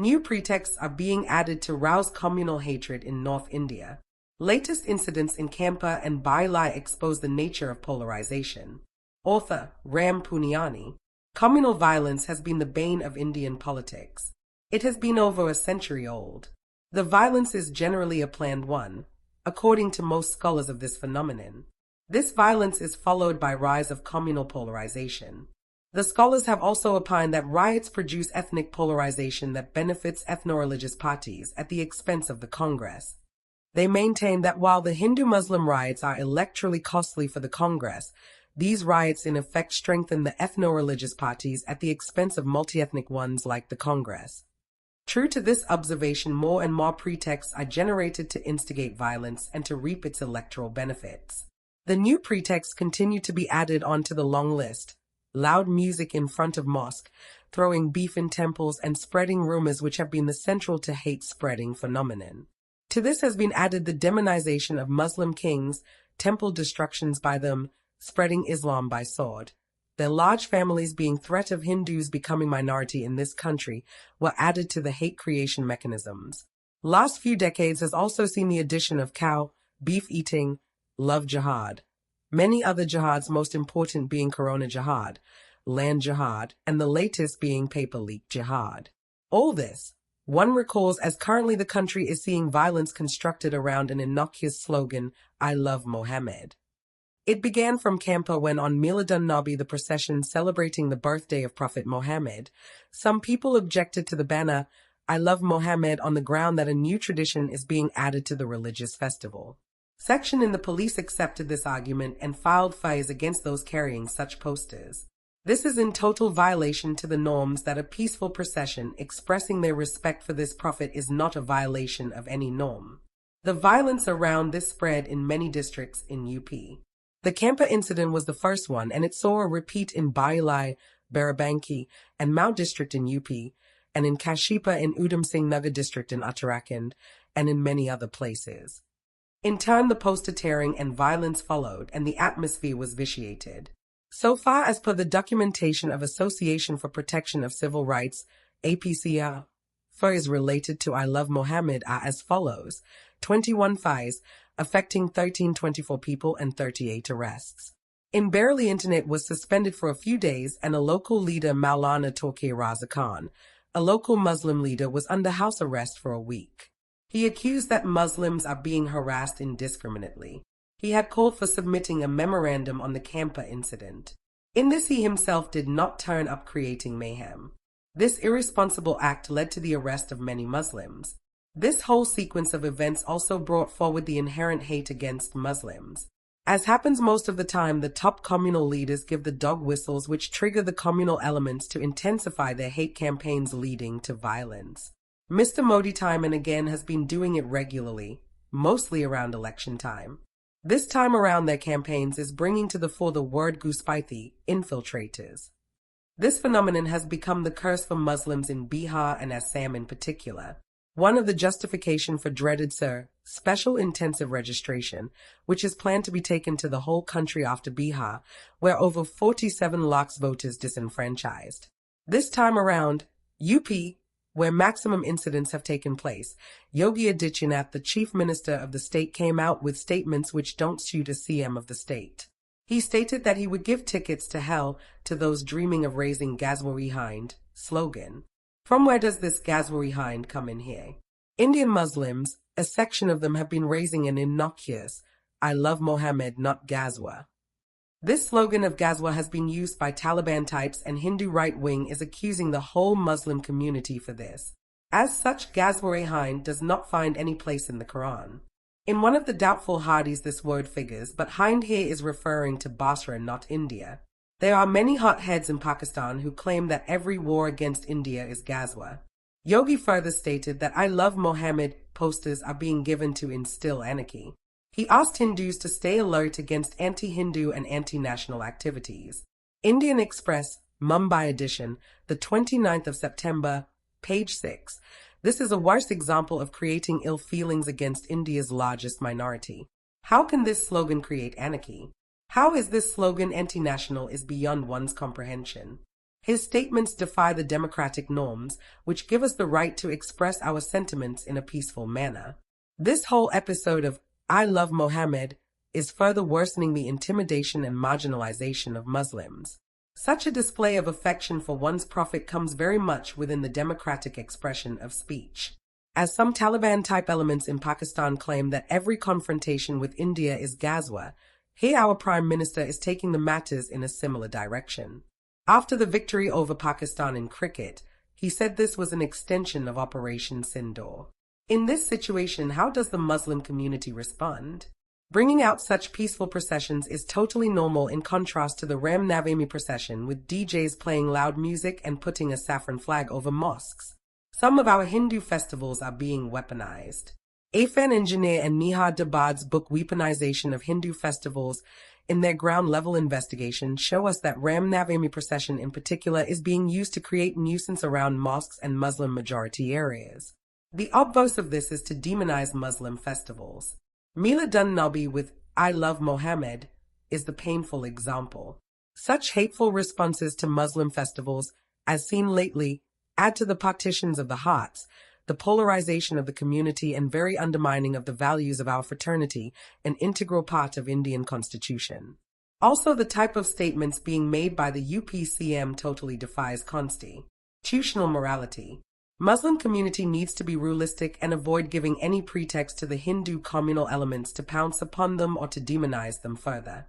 New pretexts are being added to rouse communal hatred in North India. Latest incidents in Kanpur and Bareli expose the nature of polarization. Author Ram Puniani. Communal violence has been the bane of Indian politics. It has been over a century old. The violence is generally a planned one, according to most scholars of this phenomenon. This violence is followed by rise of communal polarization. The scholars have also opined that riots produce ethnic polarization that benefits ethno-religious parties at the expense of the Congress. They maintain that while the Hindu-Muslim riots are electorally costly for the Congress, these riots in effect strengthen the ethno-religious parties at the expense of multi-ethnic ones like the Congress. True to this observation, more and more pretexts are generated to instigate violence and to reap its electoral benefits. The new pretexts continue to be added onto the long list: loud music in front of mosque, throwing beef in temples, and spreading rumors, which have been the central to hate-spreading phenomenon. To this has been added the demonization of Muslim kings, temple destructions by them, spreading Islam by sword. Their large families being threat of Hindus becoming minority in this country were added to the hate creation mechanisms. Last few decades has also seen the addition of cow, beef eating, love jihad. Many other jihads, most important being Corona jihad, land jihad, and the latest being paper leak jihad. All this, one recalls, as currently the country is seeing violence constructed around an innocuous slogan, "I love Mohammed." It began from Kanpur when on Milad-un-Nabi, the procession celebrating the birthday of Prophet Muhammad, some people objected to the banner, "I love Mohammed," on the ground that a new tradition is being added to the religious festival. Section in the police accepted this argument and filed fines against those carrying such posters. This is in total violation to the norms that a peaceful procession expressing their respect for this prophet is not a violation of any norm. The violence around this spread in many districts in UP. The Kanpur incident was the first one, and it saw a repeat in Bareli, Barabanki, and Mao district in UP, and in Kashipa in Udham Singh Nagar district in Uttarakhand, and in many other places. In turn, the poster tearing and violence followed, and the atmosphere was vitiated. So far as per the documentation of Association for Protection of Civil Rights, APCR, fires related to I Love Mohammed are as follows: 21 fires, affecting 1324 people and 38 arrests. In Bareli, internet was suspended for a few days, and a local leader, Maulana Torki Raza Khan, a local Muslim leader, was under house arrest for a week. He accused that Muslims are being harassed indiscriminately. He had called for submitting a memorandum on the Kanpur incident. In this, he himself did not turn up, creating mayhem. This irresponsible act led to the arrest of many Muslims. This whole sequence of events also brought forward the inherent hate against Muslims. As happens most of the time, the top communal leaders give the dog whistles, which trigger the communal elements to intensify their hate campaigns, leading to violence. Mr. Modi time and again has been doing it regularly, mostly around election time. This time around, their campaigns is bringing to the fore the word Guspaithi, infiltrators. This phenomenon has become the curse for Muslims in Bihar and Assam in particular. One of the justification for dreaded special intensive registration, which is planned to be taken to the whole country after Bihar, where over 47 lakhs voters disenfranchised. This time around, UP, where maximum incidents have taken place, Yogi Adityanath, the chief minister of the state, came out with statements which don't suit a CM of the state. He stated that he would give tickets to hell to those dreaming of raising Gazwari Hind slogan. From where does this Gazwari Hind come in here? Indian Muslims, a section of them, have been raising an innocuous, "I love Mohammed, not Gazwa." This slogan of Gazwa has been used by Taliban types, and Hindu right wing is accusing the whole Muslim community for this. As such, Gazwari Hind does not find any place in the Quran. In one of the doubtful hadiths this word figures, but Hind here is referring to Basra, not India. There are many hotheads in Pakistan who claim that every war against India is Gazwa. Yogi further stated that I Love Mohammed posters are being given to instill anarchy. He asked Hindus to stay alert against anti-Hindu and anti-national activities. Indian Express, Mumbai edition, the 29th of September, page 6. This is a worse example of creating ill feelings against India's largest minority. How can this slogan create anarchy? How is this slogan anti-national is beyond one's comprehension. His statements defy the democratic norms, which give us the right to express our sentiments in a peaceful manner. This whole episode of I Love Mohammed is further worsening the intimidation and marginalization of Muslims. Such a display of affection for one's prophet comes very much within the democratic expression of speech. As some Taliban-type elements in Pakistan claim that every confrontation with India is Ghazwa, here our Prime Minister is taking the matters in a similar direction. After the victory over Pakistan in cricket, he said this was an extension of Operation Sindoor. In this situation, how does the Muslim community respond? Bringing out such peaceful processions is totally normal in contrast to the Ram Navami procession with DJs playing loud music and putting a saffron flag over mosques. Some of our Hindu festivals are being weaponized. Afan Engineer and Nihar Dabad's book Weaponization of Hindu Festivals in their ground-level investigation show us that Ram Navami procession in particular is being used to create nuisance around mosques and Muslim-majority areas. The obverse of this is to demonize Muslim festivals. Milad Nabi with I Love Mohammed is the painful example. Such hateful responses to Muslim festivals, as seen lately, add to the partitions of the hearts, the polarization of the community, and very undermining of the values of our fraternity, an integral part of Indian constitution. Also, the type of statements being made by the UPCM totally defies constitutional morality. Muslim community needs to be realistic and avoid giving any pretext to the Hindu communal elements to pounce upon them or to demonize them further.